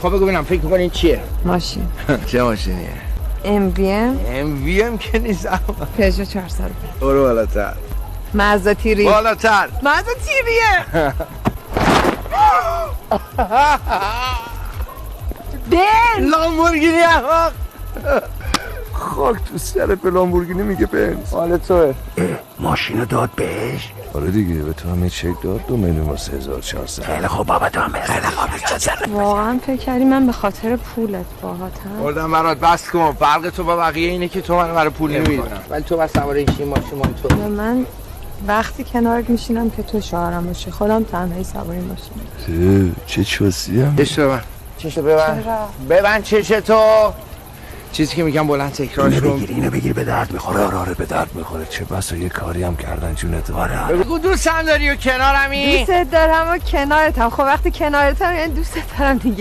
خب بگو ببینم فکر می‌کنین چیه؟ ماشین. چه ماشینیه؟ MVM که نیست. پژو 400. برو بالاتر. مازدا تیری. بالاتر. مازدا تیریه. بنز. لامبورگینی احمق. خاک تو سر به لامبورگینی میگه بنز. حال توه. ماشینو داد بهش؟ آره دیگه به تو هم چک داد 2,400,000. خیلی خوب بابا دامه. خیلی خوب اجازه. واقعا فکر کردی من به خاطر پولت باهاتم؟ بردم برات بس کن. فرق تو با بقیه اینه که تو من برای پول نمیدونم. ولی تو بس سوار این ماشین مال تو. من وقتی کنارت میشینم که تو شوهرم باشی، خودم تنهایی سوار این ماشین. چه چوسی هم. چشتو ببن. چشتو ببن. ببن چشتو. چیزی که میگم بلند تکرارش رو اینو بگیر به درد میخوره. آره به درد میخوره. چه بسا یه کاری هم کردن جونت. آره بگو دوستم داری و کنارمی. دوست دارم و کنارتم. خب وقتی کنارتم یعنی دوست دارم دیگه.